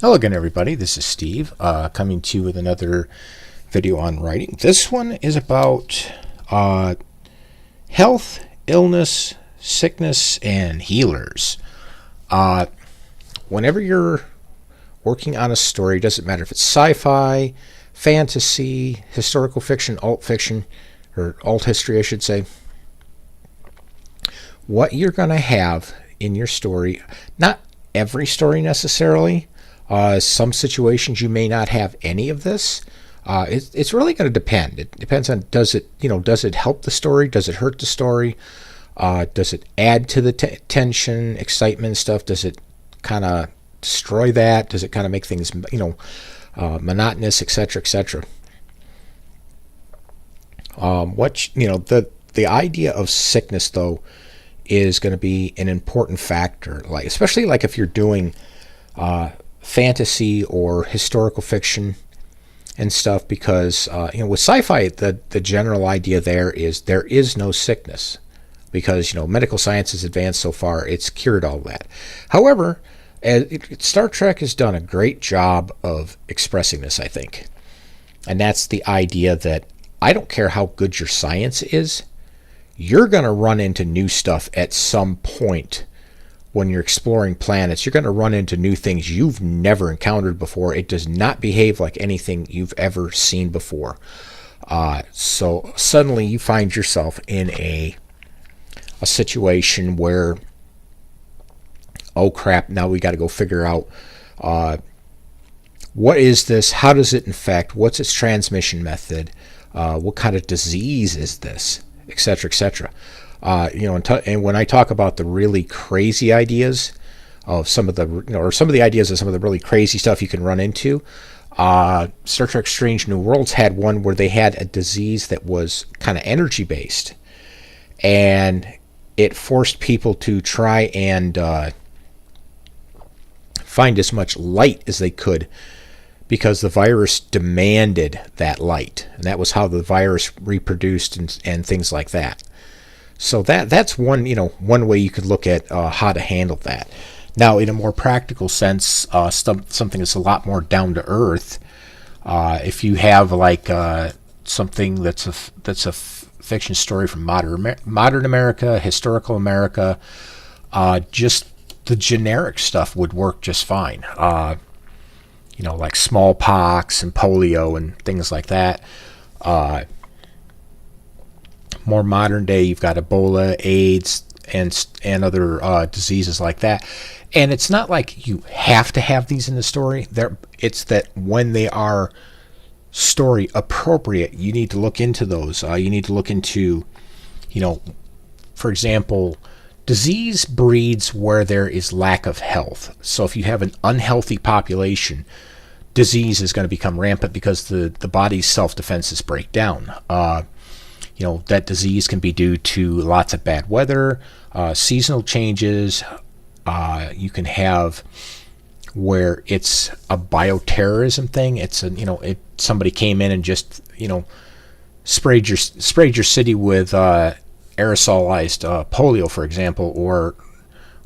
Hello again, everybody. This is Steve, coming to you with another video on writing. This one is about health, illness, sickness, and healers. Whenever you're working on a story, doesn't matter if it's sci-fi, fantasy, historical fiction, alt fiction, or alt history, I should say, what you're going to have in your story, not every story necessarily. Some situations you may not have any of this. It's really going to depend. It depends on does it help the story? Does it hurt the story? Does it add to the tension, excitement, stuff? Does it kind of destroy that? Does it kind of make things monotonous, etc., etc.? The idea of sickness though is going to be an important factor, like especially like if you're doing fantasy or historical fiction and stuff, because with sci-fi the general idea there is no sickness, because medical science has advanced so far it's cured all that. However, Star Trek has done a great job of expressing this, I think, and that's the idea that I don't care how good your science is, you're going to run into new stuff at some point. When you're exploring planets, you're going to run into new things you've never encountered before. It does not behave like anything you've ever seen before. So suddenly you find yourself in a situation where, oh crap, now we got to go figure out what is this? How does it infect? What's its transmission method? What kind of disease is this? Etc., etc. And when I talk about the really crazy ideas of some of the ideas of some of the really crazy stuff you can run into, Star Trek Strange New Worlds had one where they had a disease that was kind of energy based, and it forced people to try and find as much light as they could, because the virus demanded that light, and that was how the virus reproduced and things like that. So that's one way you could look at how to handle that. Now, in a more practical sense, something that's a lot more down to earth. If you have like something that's a fiction story from modern America, historical America, just the generic stuff would work just fine. Like smallpox and polio and things like that. More modern day, you've got Ebola, AIDS, and other diseases like that. And it's not like you have to have these in the story. It's that when they are story appropriate, you need to look into those. You need to look into, for example, disease breeds where there is lack of health. So if you have an unhealthy population, disease is going to become rampant because the body's self-defenses break down. That disease can be due to lots of bad weather, seasonal changes. You can have where it's a bioterrorism thing. It's somebody came in and just sprayed your city with aerosolized polio, for example,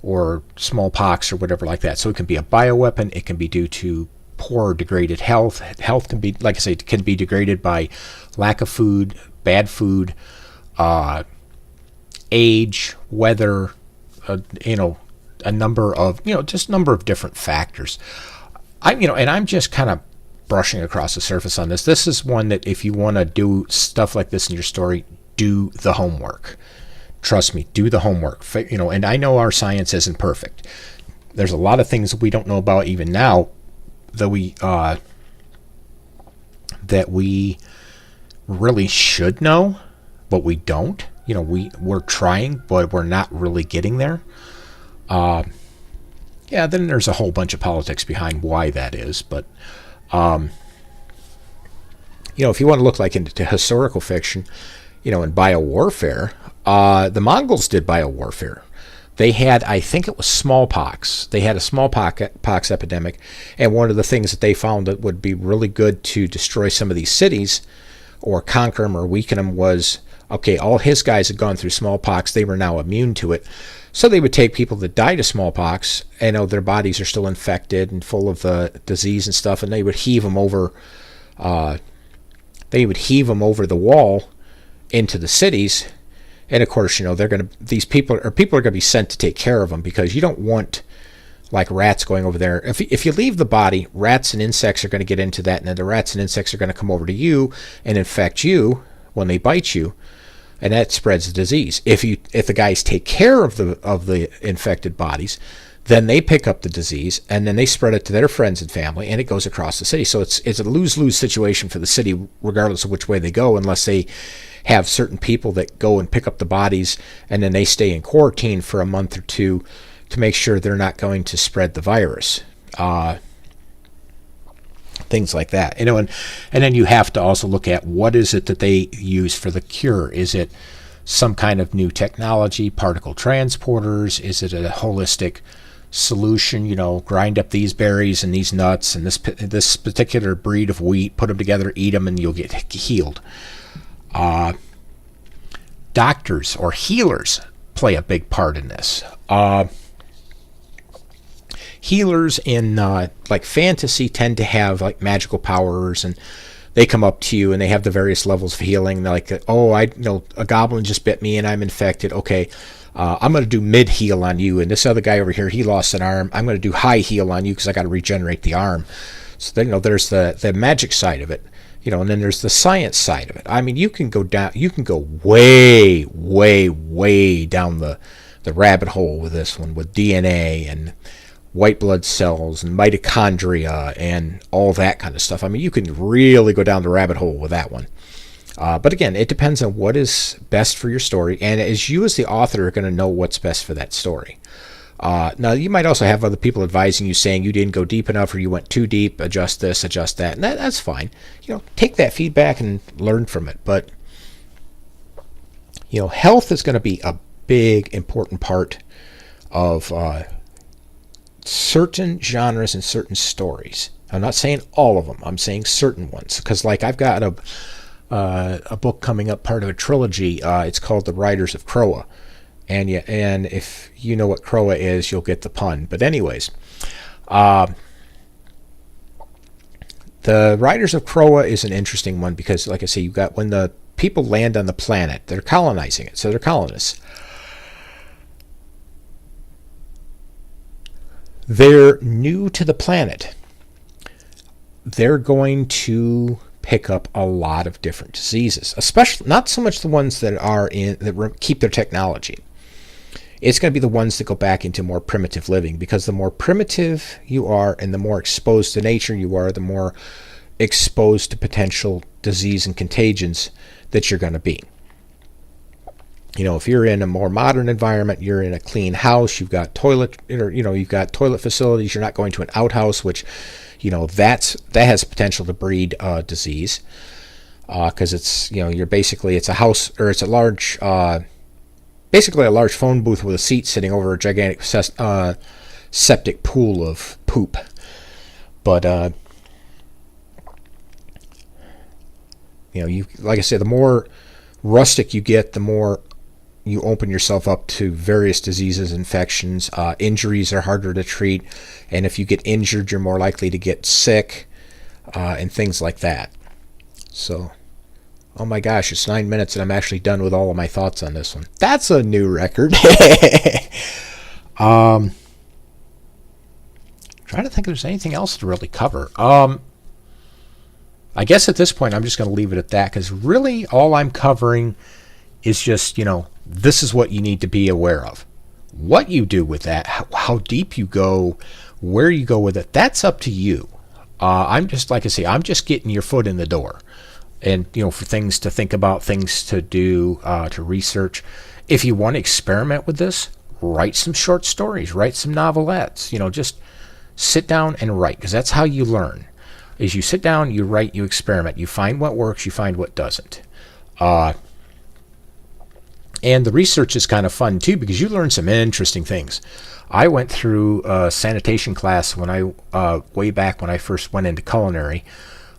or smallpox or whatever like that. So it can be a bioweapon. It can be due to poor, degraded health. Health can be, like I say, can be degraded by lack of food, bad food, age, weather, a number of different factors. And I'm just kind of brushing across the surface on this. This is one that if you want to do stuff like this in your story, do the homework. Trust me, do the homework. And I know our science isn't perfect. There's a lot of things that we don't know about even now that we really should know, but we don't. We're trying, but we're not really getting there. Then there's a whole bunch of politics behind why that is. But if you want to look like into historical fiction, in biowarfare, the Mongols did biowarfare. They had, I think it was smallpox. They had a smallpox epidemic, and one of the things that they found that would be really good to destroy some of these cities or conquer them or weaken them was Okay, all his guys had gone through smallpox. They were now immune to it. So they would take people that died of smallpox, and their bodies are still infected and full of the disease and stuff, and they would heave them over. They would heave them over the wall into the cities, and of course, these people are going to be sent to take care of them, because you don't want like rats going over there. If you leave the body, rats and insects are going to get into that, and then the rats and insects are going to come over to you and infect you when they bite you. And that spreads the disease. If the guys take care of the infected bodies, then they pick up the disease and then they spread it to their friends and family, and it goes across the city. So it's a lose-lose situation for the city, regardless of which way they go, unless they have certain people that go and pick up the bodies, and then they stay in quarantine for a month or two to make sure they're not going to spread the virus. Things like that, and then you have to also look at what is it that they use for the cure. Is it some kind of new technology, particle transporters? Is it a holistic solution? Grind up these berries and these nuts and this particular breed of wheat, put them together, eat them, and you'll get healed. Doctors or healers play a big part in this. Healers in like fantasy tend to have like magical powers, and they come up to you and they have the various levels of healing. They're like, a goblin just bit me and I'm infected. Okay, I'm going to do mid heal on you, and this other guy over here, he lost an arm. I'm going to do high heal on you because I got to regenerate the arm. So then, there's the magic side of it, and then there's the science side of it. I mean, you can go way, way, way down the rabbit hole with this one, with DNA and white blood cells and mitochondria and all that kind of stuff. I mean, you can really go down the rabbit hole with that one. But again, it depends on what is best for your story, and as you as the author are going to know what's best for that story. Now, you might also have other people advising you, saying you didn't go deep enough or you went too deep, adjust this, adjust that, and that's fine. Take that feedback and learn from it. But, health is going to be a big, important part of certain genres and certain stories. I'm not saying all of them. I'm saying certain ones, because like I've got a book coming up, part of a trilogy. It's called The Riders of Croa, and if you know what Croa is, you'll get the pun. But anyways, The Riders of Croa is an interesting one because, like I say, you've got when the people land on the planet, they're colonizing it, so they're colonists. They're new to the planet. They're going to pick up a lot of different diseases, especially not so much the ones that keep their technology. It's going to be the ones that go back into more primitive living, because the more primitive you are and the more exposed to nature you are, the more exposed to potential disease and contagions that you're going to be. If you're in a more modern environment, you're in a clean house, you've got you've got toilet facilities, you're not going to an outhouse, which, that has potential to breed disease, because it's, it's a house, or it's a large, basically a large phone booth with a seat sitting over a gigantic septic pool of poop. But, like I said, the more rustic you get, the more you open yourself up to various diseases, infections. Injuries are harder to treat, and if you get injured, you're more likely to get sick, and things like that. So, oh my gosh, it's 9 minutes and I'm actually done with all of my thoughts on this one. That's a new record. Trying to think if there's anything else to really cover. I guess at this point I'm just going to leave it at that, because really all I'm covering is just, this is what you need to be aware of. What you do with that, how deep you go, where you go with it, that's up to you. I'm just, like I say, I'm just getting your foot in the door. And, for things to think about, things to do, to research. If you want to experiment with this, write some short stories, write some novelettes, just sit down and write, because that's how you learn. Is you sit down, you write, you experiment, you find what works, you find what doesn't. And the research is kind of fun too, because you learn some interesting things. I went through a sanitation class way back when I first went into culinary.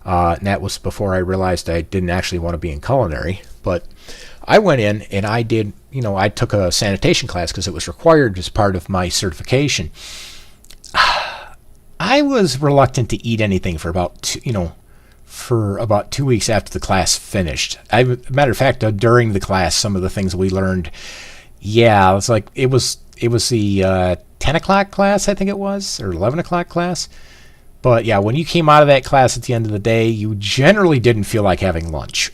And that was before I realized I didn't actually want to be in culinary. But I went in and I did, I took a sanitation class because it was required as part of my certification. I was reluctant to eat anything for about 2 weeks after the class finished. Matter of fact, during the class, some of the things we learned, yeah, it's like it was the 10 o'clock class, I think it was, or 11 o'clock class. But yeah, when you came out of that class at the end of the day, you generally didn't feel like having lunch.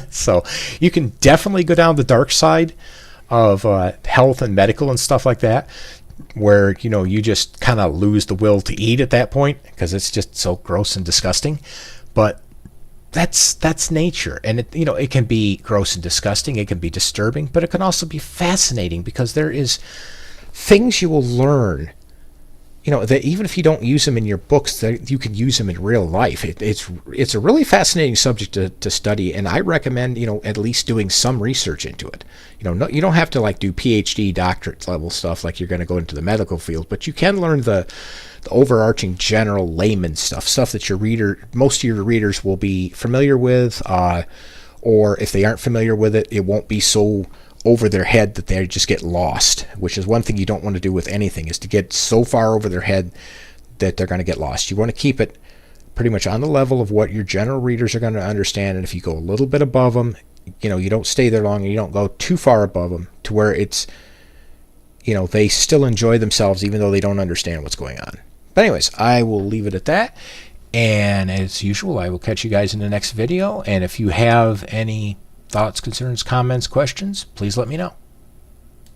So you can definitely go down the dark side of health and medical and stuff like that, where you just kind of lose the will to eat at that point because it's just so gross and disgusting. But that's nature, and it can be gross and disgusting, it can be disturbing, but it can also be fascinating because there is things you will learn, that even if you don't use them in your books, that you can use them in real life. It's a really fascinating subject to study, and I recommend at least doing some research into it. You don't have to like do PhD doctorate level stuff like you're going to go into the medical field, but you can learn the overarching general layman stuff that most of your readers will be familiar with, or if they aren't familiar with it, it won't be so over their head that they just get lost, which is one thing you don't want to do with anything, is to get so far over their head that they're going to get lost. You want to keep it pretty much on the level of what your general readers are going to understand, and if you go a little bit above them, you don't stay there long, and you don't go too far above them to where it's, they still enjoy themselves even though they don't understand what's going on. But anyways, I will leave it at that, and as usual, I will catch you guys in the next video, and if you have any thoughts, concerns, comments, questions, please let me know.